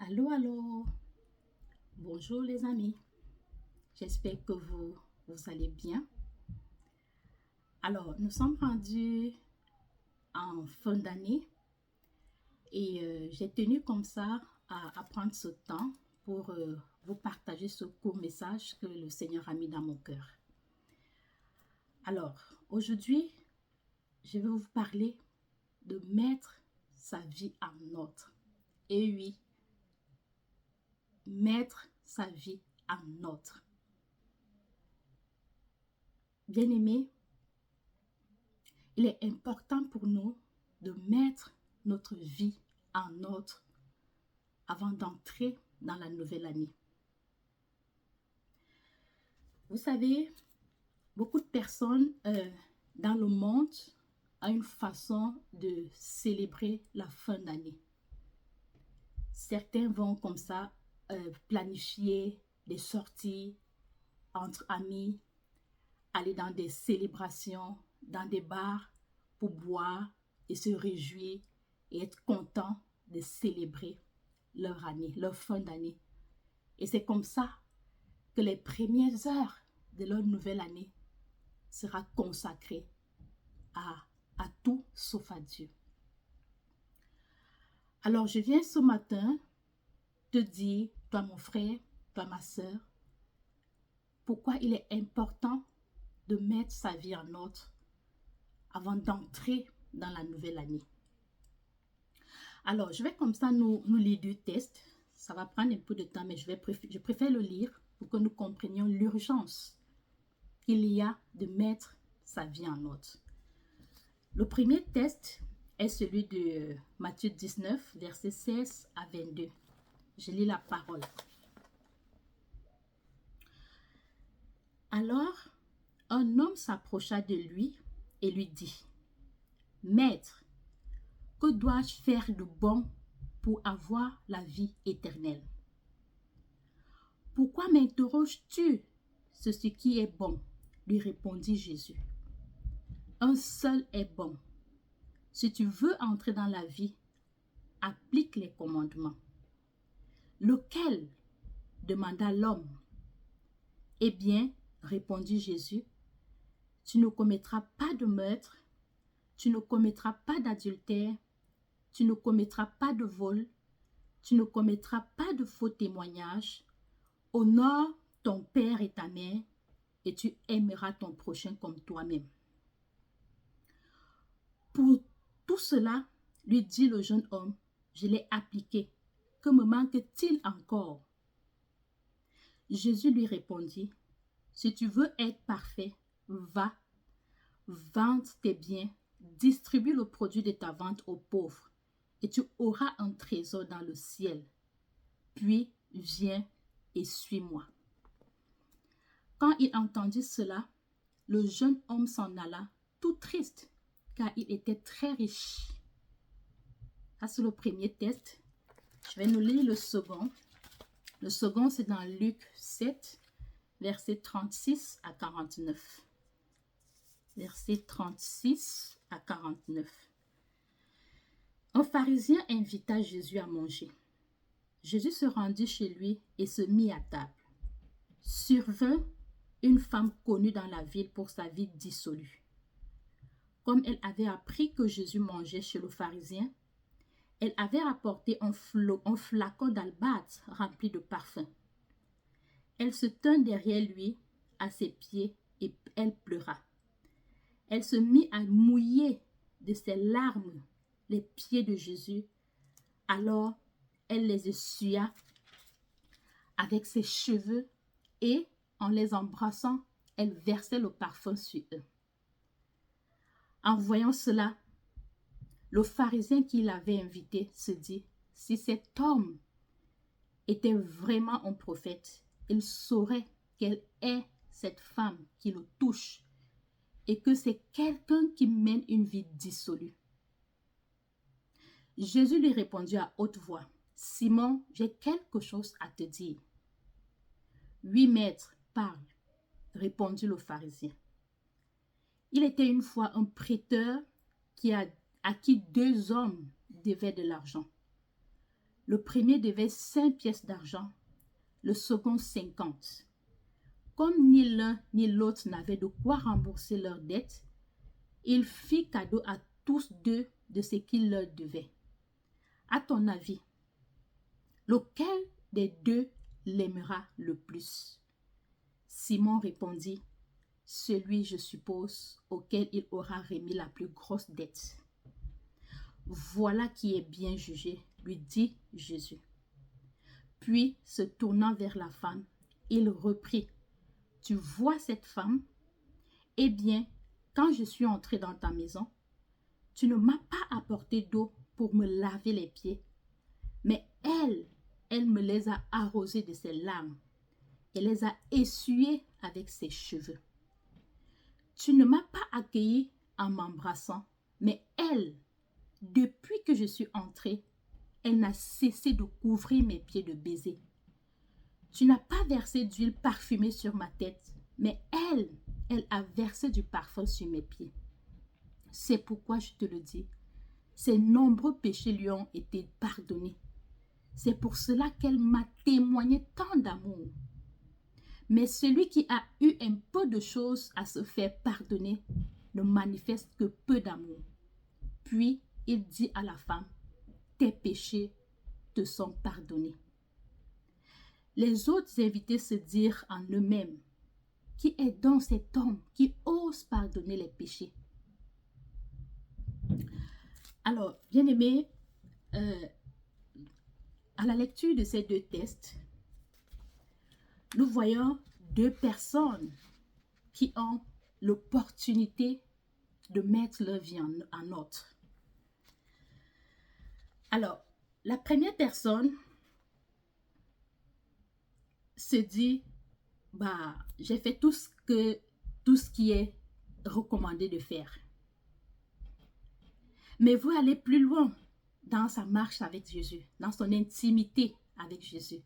Allô, allô. Bonjour les amis. J'espère que vous allez bien. Alors, nous sommes rendus en fin d'année et j'ai tenu comme ça à prendre ce temps pour vous partager ce court message que le Seigneur a mis dans mon cœur. Alors, aujourd'hui, je vais vous parler de mettre sa vie en ordre. Et oui, mettre sa vie en ordre. Bien-aimés, il est important pour nous de mettre notre vie en ordre avant d'entrer dans la nouvelle année. Vous savez, beaucoup de personnes dans le monde ont une façon de célébrer la fin d'année. Certains vont comme ça planifier des sorties entre amis, aller dans des célébrations, dans des bars pour boire et se réjouir et être content de célébrer leur année, leur fin d'année. Et c'est comme ça que les premières heures de leur nouvelle année sera consacrée à tout sauf à Dieu. Alors je viens ce matin te dire, toi mon frère, toi ma soeur, pourquoi il est important de mettre sa vie en ordre avant d'entrer dans la nouvelle année. Alors, je vais comme ça nous lire deux tests. Ça va prendre un peu de temps, mais je préfère le lire pour que nous comprenions l'urgence qu'il y a de mettre sa vie en ordre. Le premier test est celui de Matthieu 19, versets 16 à 22. Je lis la parole. Alors, un homme s'approcha de lui et lui dit, « Maître, que dois-je faire de bon pour avoir la vie éternelle? » « Pourquoi m'interroges-tu sur ce qui est bon? » lui répondit Jésus. « Un seul est bon. Si tu veux entrer dans la vie, applique les commandements. » « Lequel? » demanda l'homme. « Eh bien, répondit Jésus, tu ne commettras pas de meurtre, tu ne commettras pas d'adultère, tu ne commettras pas de vol, tu ne commettras pas de faux témoignages, honore ton père et ta mère, et tu aimeras ton prochain comme toi-même. Pour tout cela, lui dit le jeune homme, je l'ai appliqué. Que me manque-t-il encore? Jésus lui répondit, si tu veux être parfait, va, vends tes biens, distribue le produit de ta vente aux pauvres, et tu auras un trésor dans le ciel. Puis viens et suis-moi. Quand il entendit cela, le jeune homme s'en alla, tout triste, car il était très riche. Ça, c'est le premier test. Je vais nous lire le second. Le second, c'est dans Luc 7, versets 36 à 49. Versets 36 à 49. Un pharisien invita Jésus à manger. Jésus se rendit chez lui et se mit à table. Survint une femme connue dans la ville pour sa vie dissolue. Comme elle avait appris que Jésus mangeait chez le pharisien, elle avait apporté un flacon d'albâtre rempli de parfum. Elle se tint derrière lui, à ses pieds, et elle pleura. Elle se mit à mouiller de ses larmes les pieds de Jésus. Alors, elle les essuya avec ses cheveux et, en les embrassant, elle versait le parfum sur eux. En voyant cela, le pharisien qui l'avait invité se dit, si cet homme était vraiment un prophète, il saurait quelle est cette femme qui le touche et que c'est quelqu'un qui mène une vie dissolue. Jésus lui répondit à haute voix, Simon, j'ai quelque chose à te dire. Oui, maître, parle, répondit le pharisien. Il était une fois un prêteur à qui deux hommes devaient de l'argent. Le premier devait 5 pièces d'argent, le second 50. Comme ni l'un ni l'autre n'avaient de quoi rembourser leurs dettes, il fit cadeau à tous deux de ce qu'il leur devait. À ton avis, lequel des deux l'aimera le plus? Simon répondit, celui, je suppose, auquel il aura remis la plus grosse dette. Voilà qui est bien jugé, lui dit Jésus. Puis, se tournant vers la femme, il reprit, tu vois cette femme? Eh bien, quand je suis entré dans ta maison, tu ne m'as pas apporté d'eau pour me laver les pieds, mais elle me les a arrosés de ses larmes et les a essuyés avec ses cheveux. Tu ne m'as pas accueilli en m'embrassant, mais elle, depuis que je suis entrée, elle n'a cessé de couvrir mes pieds de baisers. Tu n'as pas versé d'huile parfumée sur ma tête, mais elle a versé du parfum sur mes pieds. C'est pourquoi je te le dis, ses nombreux péchés lui ont été pardonnés. C'est pour cela qu'elle m'a témoigné tant d'amour. Mais celui qui a eu un peu de choses à se faire pardonner ne manifeste que peu d'amour. Puis il dit à la femme, tes péchés te sont pardonnés. Les autres invités se dirent en eux-mêmes, qui est donc cet homme qui ose pardonner les péchés? Alors, bien-aimés, à la lecture de ces deux textes, nous voyons deux personnes qui ont l'opportunité de mettre leur vie en ordre. Alors, la première personne se dit, j'ai fait tout ce qui est recommandé de faire. Mais vous allez plus loin dans sa marche avec Jésus, dans son intimité avec Jésus.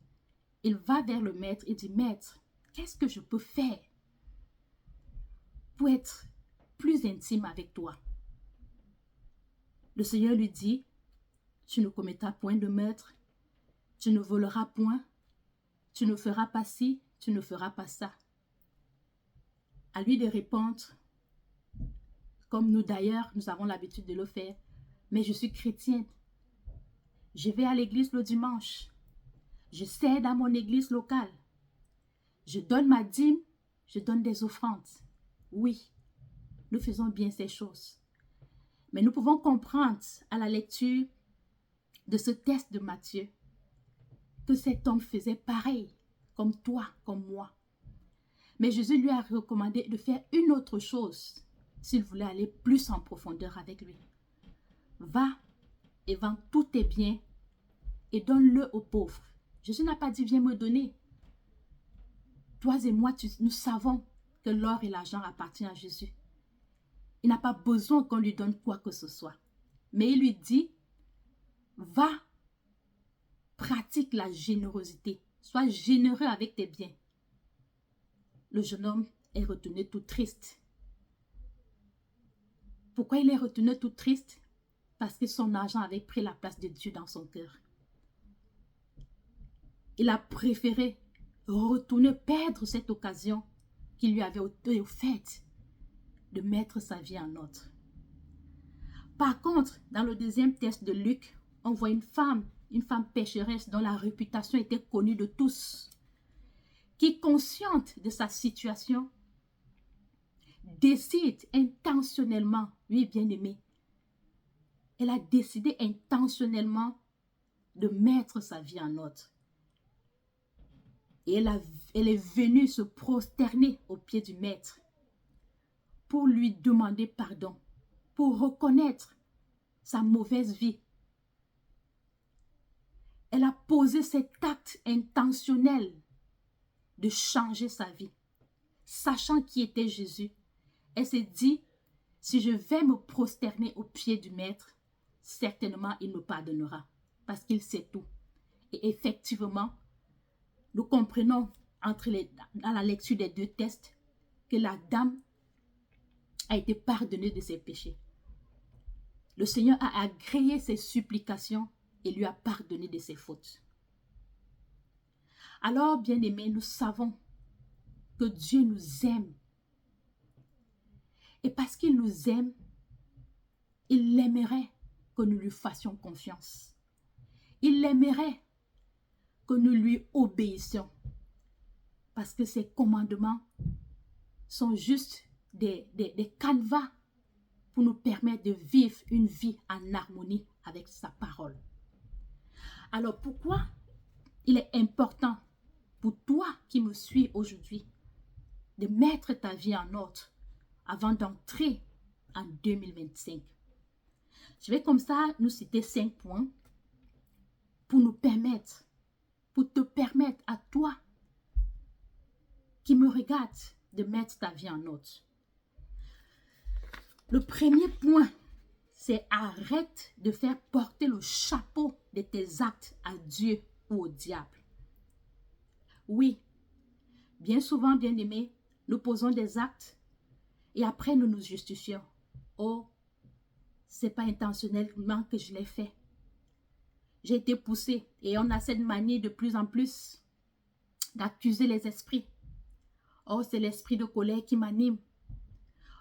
Il va vers le maître et dit, maître, qu'est-ce que je peux faire pour être plus intime avec toi? Le Seigneur lui dit, tu ne commettras point de meurtre, tu ne voleras point, tu ne feras pas ci, tu ne feras pas ça. À lui de répondre, comme nous d'ailleurs, nous avons l'habitude de le faire, mais je suis chrétienne. Je vais à l'église le dimanche. Je sers dans mon église locale. Je donne ma dîme, je donne des offrandes. Oui, nous faisons bien ces choses. Mais nous pouvons comprendre à la lecture de ce texte de Matthieu que cet homme faisait pareil, comme toi, comme moi. Mais Jésus lui a recommandé de faire une autre chose s'il voulait aller plus en profondeur avec lui. Va et vends tous tes biens et donne-le aux pauvres. Jésus n'a pas dit viens me donner. Toi et moi, nous savons que l'or et l'argent appartiennent à Jésus. Il n'a pas besoin qu'on lui donne quoi que ce soit. Mais il lui dit, va, pratique la générosité. Sois généreux avec tes biens. Le jeune homme est retourné tout triste. Pourquoi il est retourné tout triste? Parce que son argent avait pris la place de Dieu dans son cœur. Il a préféré retourner perdre cette occasion qui lui avait été offerte de mettre sa vie en ordre. Par contre, dans le deuxième texte de Luc, on voit une femme pécheresse dont la réputation était connue de tous, qui, consciente de sa situation, décide intentionnellement, lui bien-aimé, elle a décidé intentionnellement de mettre sa vie en ordre. Et elle est venue se prosterner aux pieds du maître pour lui demander pardon, pour reconnaître sa mauvaise vie. Elle a posé cet acte intentionnel de changer sa vie. Sachant qui était Jésus, elle s'est dit, si je vais me prosterner aux pieds du maître, certainement il me pardonnera, parce qu'il sait tout. Et effectivement, nous comprenons dans la lecture des deux textes que la dame a été pardonnée de ses péchés. Le Seigneur a agréé ses supplications et lui a pardonné de ses fautes. Alors, bien-aimés, nous savons que Dieu nous aime. Et parce qu'il nous aime, il aimerait que nous lui fassions confiance. Il aimerait que nous lui obéissions. Parce que ses commandements sont juste des canevas pour nous permettre de vivre une vie en harmonie avec sa parole. Alors pourquoi il est important pour toi qui me suis aujourd'hui de mettre ta vie en ordre avant d'entrer en 2025? Je vais comme ça nous citer 5 points pour te permettre à toi qui me regarde de mettre ta vie en ordre. Le premier point, c'est arrête de faire porter le chapeau de tes actes à Dieu ou au diable. Oui, bien souvent, bien-aimés, nous posons des actes et après nous nous justifions. Oh, c'est pas intentionnellement que je l'ai fait. J'ai été poussée et on a cette manie de plus en plus d'accuser les esprits. Oh, c'est l'esprit de colère qui m'anime.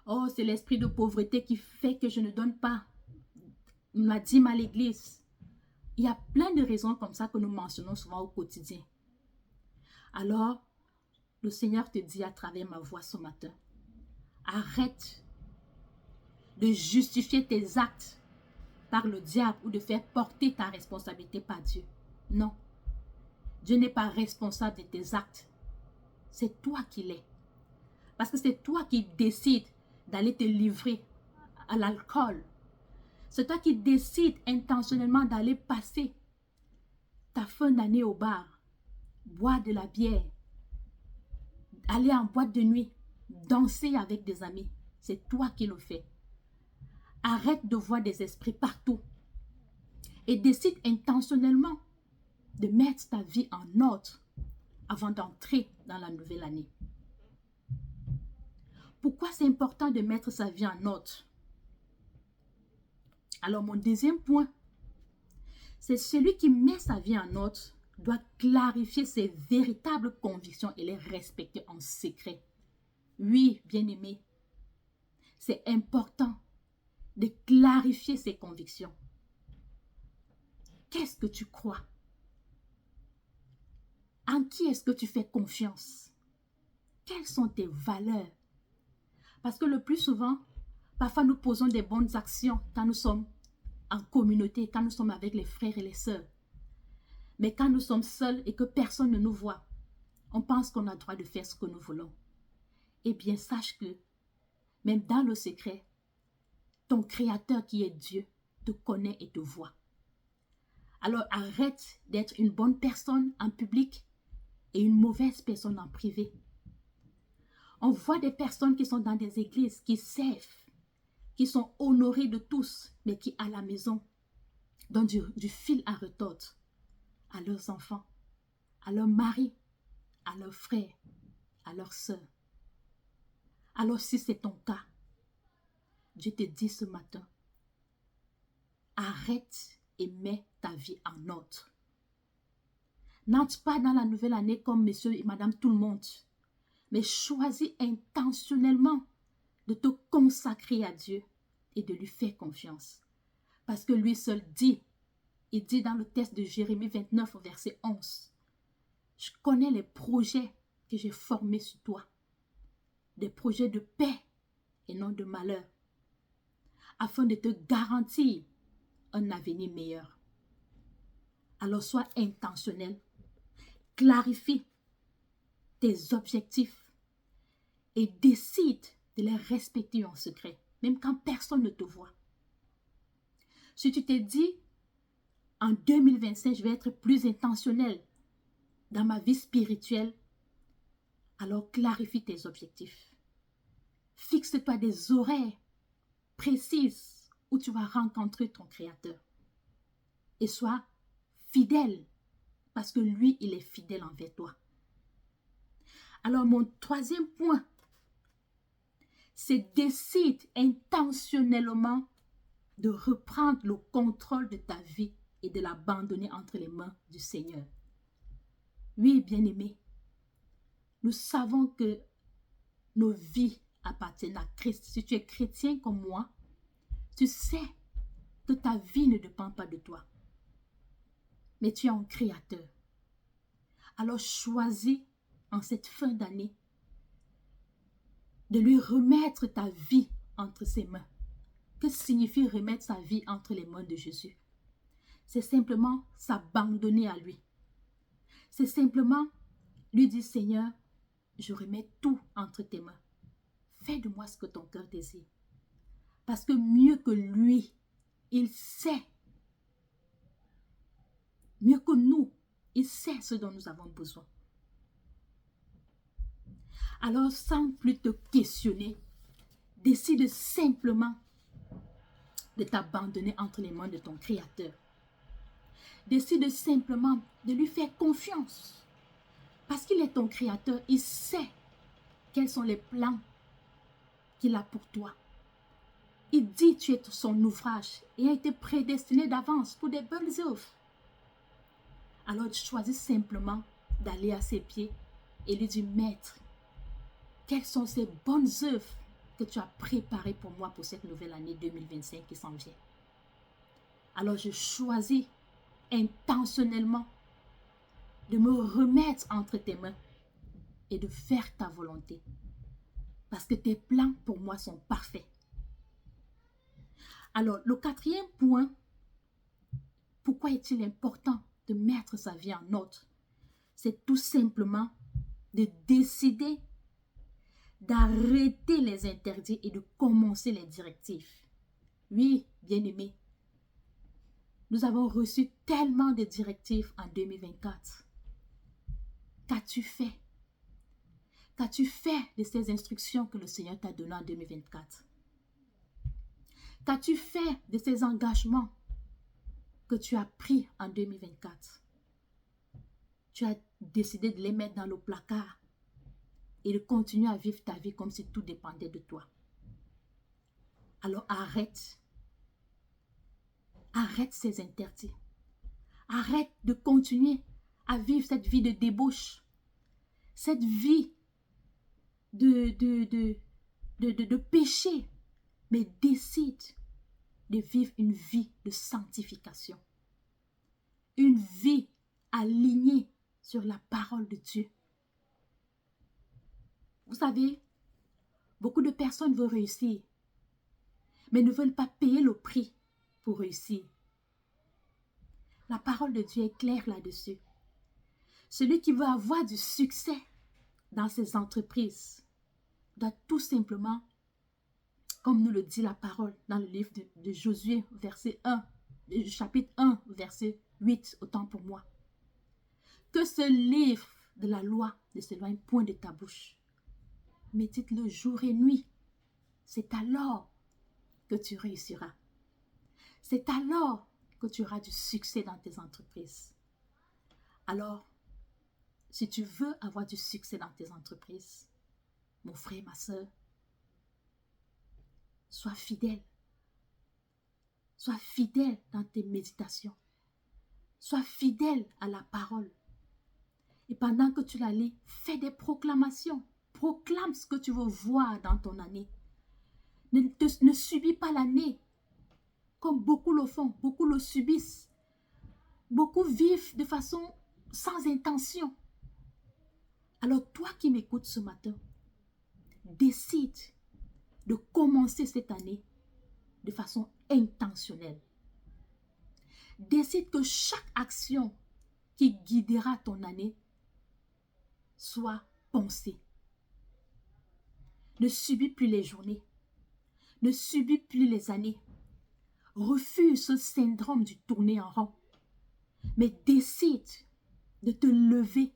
Oh, c'est l'esprit de pauvreté qui fait que je ne donne pas ma dîme à l'église. Il y a plein de raisons comme ça que nous mentionnons souvent au quotidien. Alors, le Seigneur te dit à travers ma voix ce matin, arrête de justifier tes actes par le diable ou de faire porter ta responsabilité par Dieu. Non, Dieu n'est pas responsable de tes actes. C'est toi qui l'es. Parce que c'est toi qui décides d'aller te livrer à l'alcool. C'est toi qui décides intentionnellement d'aller passer ta fin d'année au bar, boire de la bière, aller en boîte de nuit, danser avec des amis. C'est toi qui le fais. Arrête de voir des esprits partout et décide intentionnellement de mettre ta vie en ordre avant d'entrer dans la nouvelle année. Pourquoi c'est important de mettre sa vie en ordre? Alors, mon deuxième point, c'est celui qui met sa vie en ordre doit clarifier ses véritables convictions et les respecter en secret. Oui, bien-aimé, c'est important de clarifier ses convictions. Qu'est-ce que tu crois? En qui est-ce que tu fais confiance? Quelles sont tes valeurs? Parce que le plus souvent, parfois nous posons des bonnes actions quand nous sommes en communauté, quand nous sommes avec les frères et les sœurs. Mais quand nous sommes seuls et que personne ne nous voit, on pense qu'on a le droit de faire ce que nous voulons. Eh bien, sache que, même dans le secret, ton Créateur qui est Dieu te connaît et te voit. Alors arrête d'être une bonne personne en public et une mauvaise personne en privé. On voit des personnes qui sont dans des églises, qui servent, qui sont honorées de tous, mais qui à la maison donnent du fil à retordre à leurs enfants, à leurs maris, à leurs frères, à leurs sœurs. Alors si c'est ton cas, Dieu te dit ce matin, arrête et mets ta vie en ordre. N'entre pas dans la nouvelle année comme monsieur et madame tout le monde, mais choisis intentionnellement de te consacrer à Dieu et de lui faire confiance. Parce que lui seul dit, il dit dans le texte de Jérémie 29 au verset 11, « Je connais les projets que j'ai formés sur toi, des projets de paix et non de malheur, afin de te garantir un avenir meilleur. » Alors sois intentionnel, clarifie tes objectifs et décide de les respecter en secret, même quand personne ne te voit. Si tu t'es dit, en 2025, je vais être plus intentionnel dans ma vie spirituelle, alors clarifie tes objectifs. Fixe-toi des horaires précises où tu vas rencontrer ton Créateur. Et sois fidèle, parce que lui, il est fidèle envers toi. Alors, mon troisième point, c'est décide intentionnellement de reprendre le contrôle de ta vie et de l'abandonner entre les mains du Seigneur. Oui, bien-aimés, nous savons que nos vies appartiennent à Christ. Si tu es chrétien comme moi, tu sais que ta vie ne dépend pas de toi, mais tu es un créateur. Alors choisis en cette fin d'année de lui remettre ta vie entre ses mains. Que signifie remettre sa vie entre les mains de Jésus? C'est simplement s'abandonner à lui. C'est simplement lui dire, Seigneur, je remets tout entre tes mains. Fais de moi ce que ton cœur désire. Parce que mieux que lui, il sait, mieux que nous, il sait ce dont nous avons besoin. Alors, sans plus te questionner, décide simplement de t'abandonner entre les mains de ton Créateur. Décide simplement de lui faire confiance. Parce qu'il est ton Créateur, il sait quels sont les plans qu'il a pour toi. Il dit tu es son ouvrage et a été prédestiné d'avance pour des bonnes œuvres. Alors choisis simplement d'aller à ses pieds et lui dire, Maître, quelles sont ces bonnes œuvres que tu as préparées pour moi pour cette nouvelle année 2025 qui s'en vient? Alors je choisis intentionnellement de me remettre entre tes mains et de faire ta volonté. Parce que tes plans pour moi sont parfaits. Alors, le quatrième point, pourquoi est-il important de mettre sa vie en ordre? C'est tout simplement de décider d'arrêter les interdits et de commencer les directives. Oui, bien-aimés, nous avons reçu tellement de directives en 2024. Qu'as-tu fait? Qu'as-tu fait de ces instructions que le Seigneur t'a données en 2024? Qu'as-tu fait de ces engagements que tu as pris en 2024? Tu as décidé de les mettre dans le placard et de continuer à vivre ta vie comme si tout dépendait de toi. Alors arrête. Arrête ces interdits. Arrête de continuer à vivre cette vie de débauche. Cette vie de péché. Mais décide de vivre une vie de sanctification. Une vie alignée sur la parole de Dieu. Vous savez, beaucoup de personnes veulent réussir, mais ne veulent pas payer le prix pour réussir. La parole de Dieu est claire là-dessus. Celui qui veut avoir du succès dans ses entreprises doit tout simplement, comme nous le dit la parole dans le livre de Josué, chapitre 1, verset 8, autant pour moi. Que ce livre de la loi ne s'éloigne point de ta bouche. Médite-le jour et nuit. C'est alors que tu réussiras. C'est alors que tu auras du succès dans tes entreprises. Alors, si tu veux avoir du succès dans tes entreprises, mon frère, ma soeur, sois fidèle. Sois fidèle dans tes méditations. Sois fidèle à la parole. Et pendant que tu la lis, fais des proclamations. Proclame ce que tu veux voir dans ton année. Ne subis pas l'année comme beaucoup le font, beaucoup le subissent. Beaucoup vivent de façon sans intention. Alors toi qui m'écoutes ce matin, décide de commencer cette année de façon intentionnelle. Décide que chaque action qui guidera ton année soit pensée. Ne subis plus les journées. Ne subis plus les années. Refuse ce syndrome du tourner en rond. Mais décide de te lever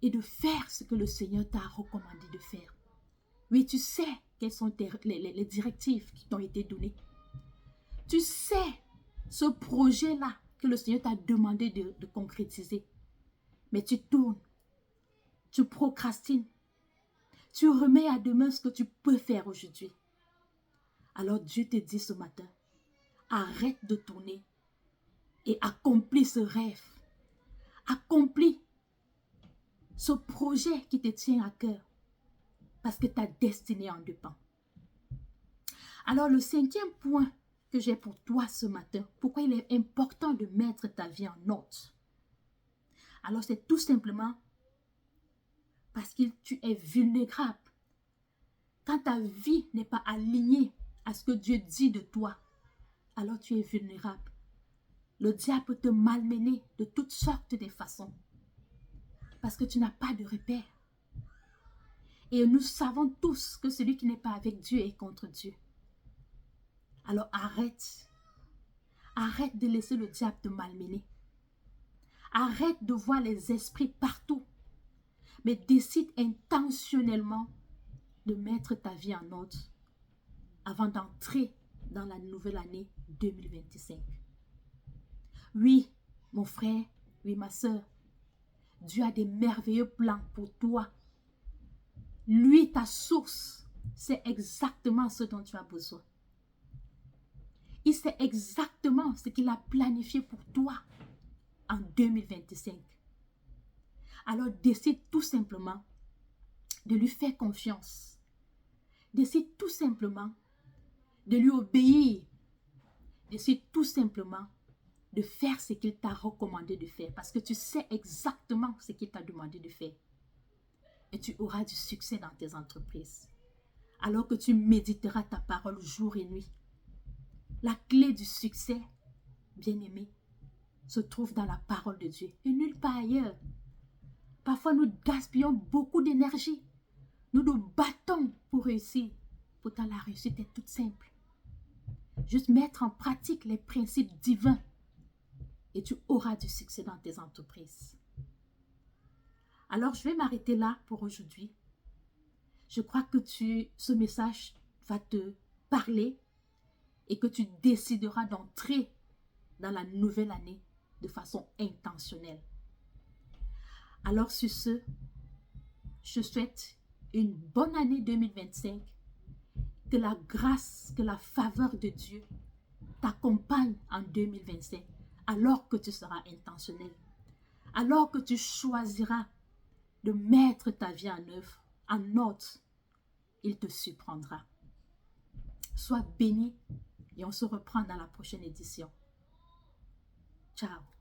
et de faire ce que le Seigneur t'a recommandé de faire. Oui, tu sais quelles sont les directives qui t'ont été données. Tu sais ce projet-là que le Seigneur t'a demandé de concrétiser. Mais tu tournes, tu procrastines, tu remets à demain ce que tu peux faire aujourd'hui. Alors Dieu te dit ce matin, arrête de tourner et accomplis ce rêve. Accomplis ce projet qui te tient à cœur parce que ta destinée en dépend. Alors le 5e point que j'ai pour toi ce matin, pourquoi il est important de mettre ta vie en note. Alors c'est tout simplement parce que tu es vulnérable. Quand ta vie n'est pas alignée à ce que Dieu dit de toi, alors tu es vulnérable. Le diable peut te malmener de toutes sortes de façons parce que tu n'as pas de repère. Et nous savons tous que celui qui n'est pas avec Dieu est contre Dieu. Alors arrête. Arrête de laisser le diable te malmener. Arrête de voir les esprits partout. Mais décide intentionnellement de mettre ta vie en ordre avant d'entrer dans la nouvelle année 2025. Oui, mon frère, oui, ma soeur, Dieu a des merveilleux plans pour toi. Lui, ta source, c'est exactement ce dont tu as besoin. Il sait exactement ce qu'il a planifié pour toi en 2025. Alors décide tout simplement de lui faire confiance. Décide tout simplement de lui obéir. Décide tout simplement de faire ce qu'il t'a recommandé de faire parce que tu sais exactement ce qu'il t'a demandé de faire. Et tu auras du succès dans tes entreprises. Alors que tu méditeras ta parole jour et nuit. La clé du succès, bien-aimé, se trouve dans la parole de Dieu et nulle part ailleurs. Parfois, nous gaspillons beaucoup d'énergie. Nous nous battons pour réussir. Pourtant, la réussite est toute simple. Juste mettre en pratique les principes divins et tu auras du succès dans tes entreprises. Alors, je vais m'arrêter là pour aujourd'hui. Je crois que ce message va te parler et que tu décideras d'entrer dans la nouvelle année de façon intentionnelle. Alors, sur ce, je souhaite une bonne année 2025. Que la grâce, que la faveur de Dieu t'accompagne en 2025 alors que tu seras intentionnel. Alors que tu choisiras de mettre ta vie en œuvre, en note, il te surprendra. Sois béni et on se reprend dans la prochaine édition. Ciao.